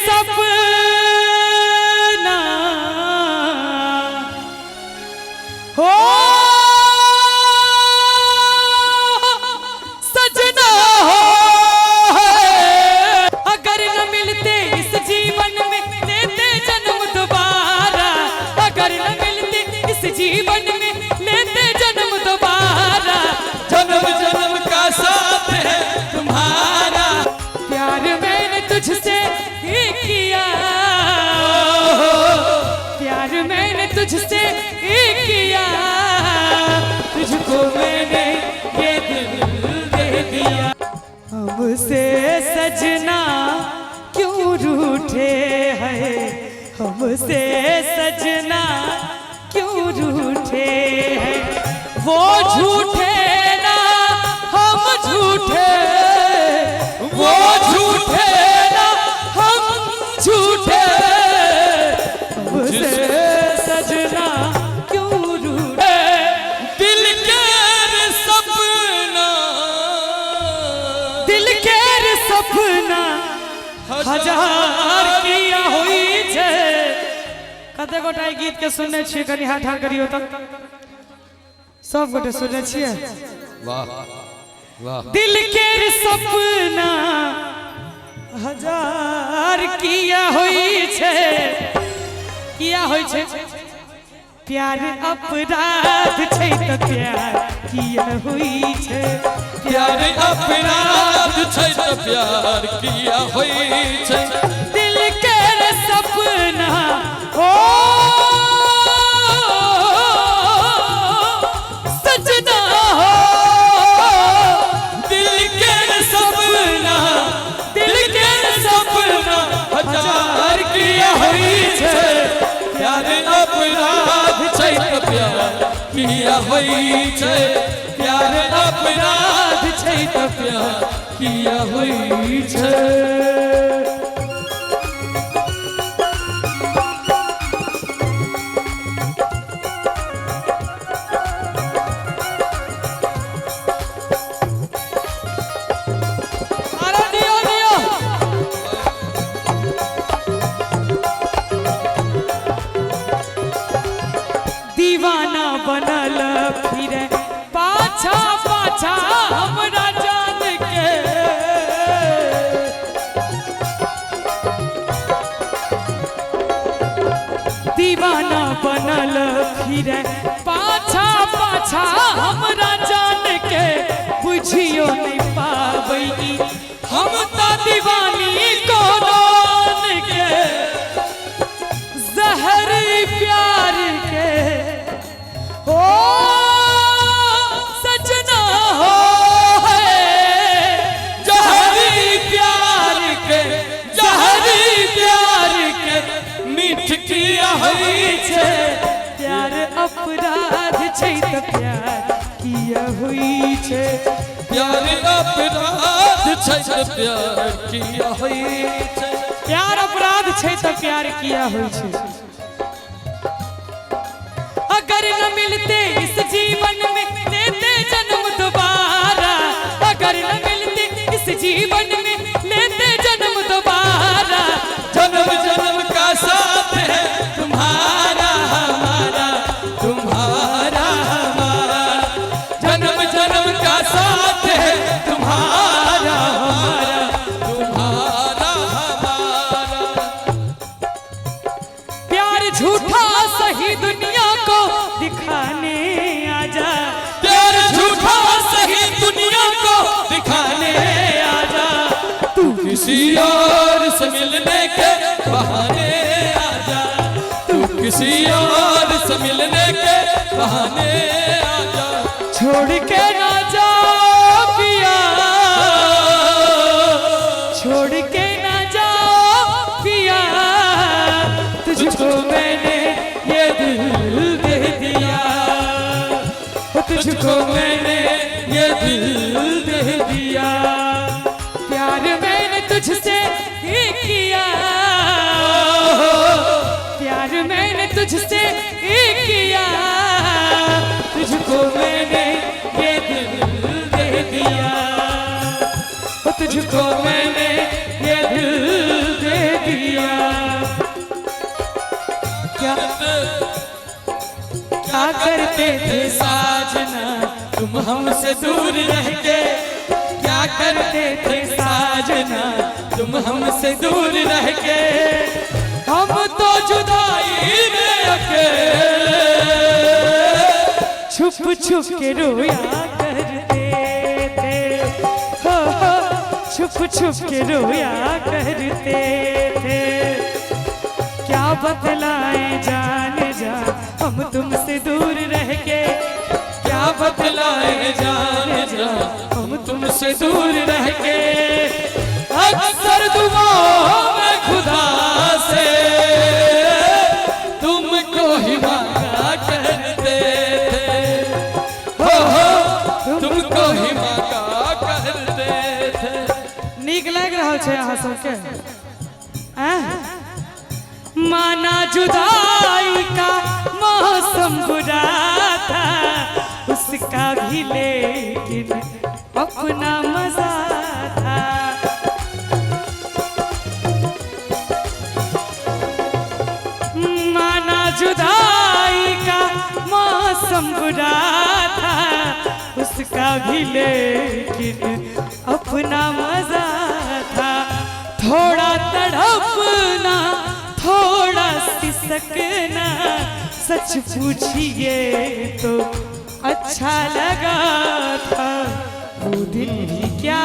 सपना हो सजना हो, अगर न मिलते इस जीवन में लेते जन्म दोबारा, अगर न मिलते इस जीवन में लेते जन्म दोबारा, जन्म जन्म का साथ है तुम्हारा, प्यार मैंने तुझसे ही किया, प्यार मैंने तुझसे ही किया, तुझको मैंने ये दिल दे दिया। हमसे सजना क्यों रूठे हैं, हमसे सजना क्यों रूठे हैं, वो झूठे ना हम झूठे, वो झूठे ना हम झूठे, हमसे सजना क्यों रूठे। दिल के सपना, दिल के सपना हजार किया हुई छे। कते गोटा गीत के सुनने छियै, कनी हाथ ठाड़ करियो त सब गोटे सुनने छियै। वाह वाह। दिल के सपना हजार किया हुई छे, किया हुई छे। प्यार अपराध छे तो प्यार किया हुई छे, प्यार अपराध छै तो प्यार किया होई छै। दिल के सपना हो सजना हो, दिल के सपना, दिल के सपना हजार किया होई छै, प्यार अपराध छै तो प्यार किया होई छै, प्यार अपराध छै तो प्यार किया होई छै। अरे दियो दियो। दीवाना बनल फिरे पाछा पाछा हमरा जान के, दीवाना बनल फिरे पाछा पाछा हमरा जान के, बुझियो नहीं पाबै हम तो दीवानी कोरोन के, जहर प्यार के ओ सजना हो है, जहरी प्यार के, जहरी प्यार के मीठ किया होई छै, प्यार अपराध छै तो प्यार किया हुई छे, प्यार अपराध छै तो प्यार किया होई छै। प्यार अपराध छै तो प्यार किया हुई छे। अगर न मिलते इस जीवन में लेते जन्म दोबारा, अगर न मिलते इस जीवन में लेते जन्म दोबारा, जन्म जन्म का साथ है तुम्हारा हमारा, तुम्हारा हमारा, जन्म जन्म का साथ है तुम्हारा हमारा, तुम्हारा हमारा। प्यार झूठा सही दुनिया को दिखाने आजा, प्यार झूठा सही दुनिया को दिखाने आजा, तू किसी और से मिलने के बहाने आजा, तू किसी और से मिलने के बहाने आजा, छोड़ के ना जा पिया, छोड़ के ना जा पिया, तुझको मैंने ये दिल दे दिया, तुझको मैंने ये दिल दे दिया, प्यार मैंने तुझसे ही किया, प्यार मैंने तुझसे ही किया, तुझको मैंने ये दिल दे दिया, तुझको मैंने ये दिल दे दिया। क्या करते थे साजना तुम हमसे दूर रह के, क्या करते थे साजना तुम हमसे दूर रह के, हम तो जुदाई में अकेले छुप छुप के रोया करते थे, हो छुप छुप के रोया करते थे। क्या बतलाए जान जा हम तुमसे दूर रह के, क्या बतलाए जान जा हम तुमसे दूर रह के, अक्सर दुआओं में खुदा से तुमको ही मांगा करते थे, हो तुमको ही मांगा करते थे। नीक लग रहा है अहाँ सबके? माना जुदाई का मौसम बुरा था, उसका भी लेकिन अपना मजा था। माना जुदाई का मौसम बुरा था, उसका भी लेकिन अपना मजा था। थोड़ा तड़पना थोड़ा सिसकना, सच पूछिए तो अच्छा लगा था। वो दिन भी क्या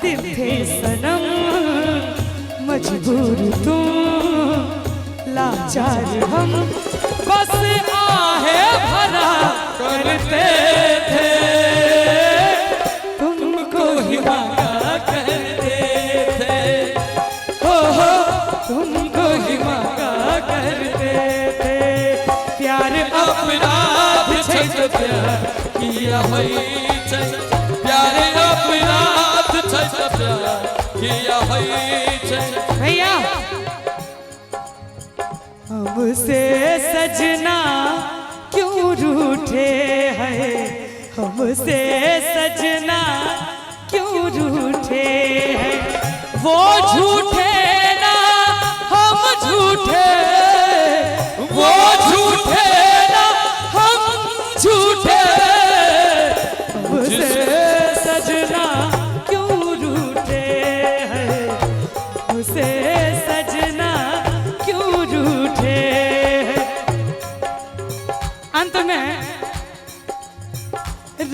दिन थे सनम, मजबूर तुम लाचार हम, बस आहे भरा करते थे, तुमको ही मांगा करते थे, हो तुमको ही मांगा करते थे। प्यार अपराध छै तो प्यार किया होई छै, प्यार अपराध छै तो प्यार किया होई छै। भैया हमसे सजना क्यों रूठे हैं, हमसे सजना क्यों रूठे हैं, वो झूठे ना हम झूठे, वो झूठे ना हम झूठे, हमसे सजना क्यों रूठे हैं, हमसे सजना क्यों रूठे हैं। अंत में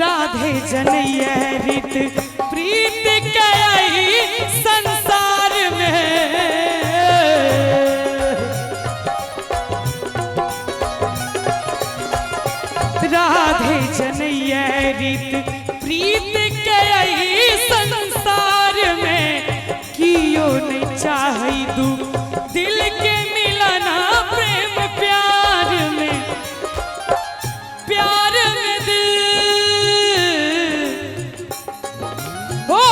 राधे जनैया रीत प्रीत कई संसार में, राधे जनैया रीत प्रीत कई संसार में, कियो नहीं चाही दू दिल के मिलना प्रेम प्यार में, प्यार में दिल हो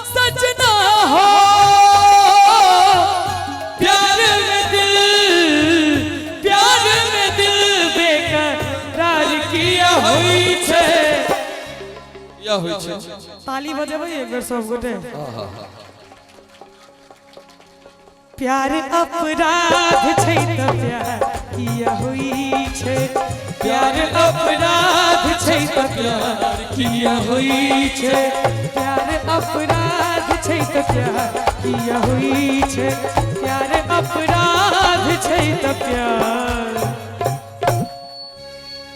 सजना हो, प्यार में दिल, प्यार में दिल बेकरार किया होई छे, या होई छे। ताली बजेबै एक बेर सब गोटे। प्यार अपराध छै त प्यार किया होई छे, प्यार अपराध छै त प्यार किया होई छे, प्यार अपराध छै त प्यार किया होई छे, प्यार अपराध छै त प्यार।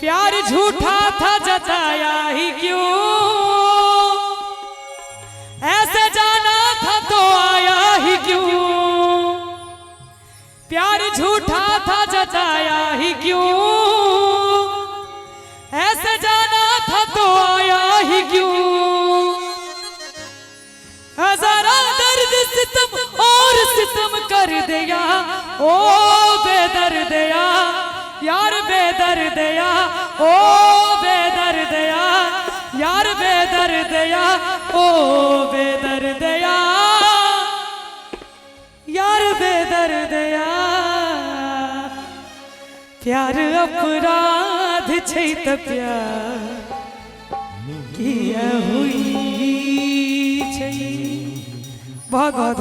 प्यार झूठा था जताया ही क्यों, ऐसे जाना था तो आया ही क्यों, प्यार झूठा था जताया ही क्यों, ऐसे जाना था तो आया ही क्यों। हजारा दर्द सितम और सितम कर दिया ओ बेदर्दया, यार बेदर्दया ओ बेदर्दया, यार बेदर्दया ओ बेदर्दया, यार बेदर्दया। प्यार अपराध छै त प्यार किया हुई छै। बहुत बहुत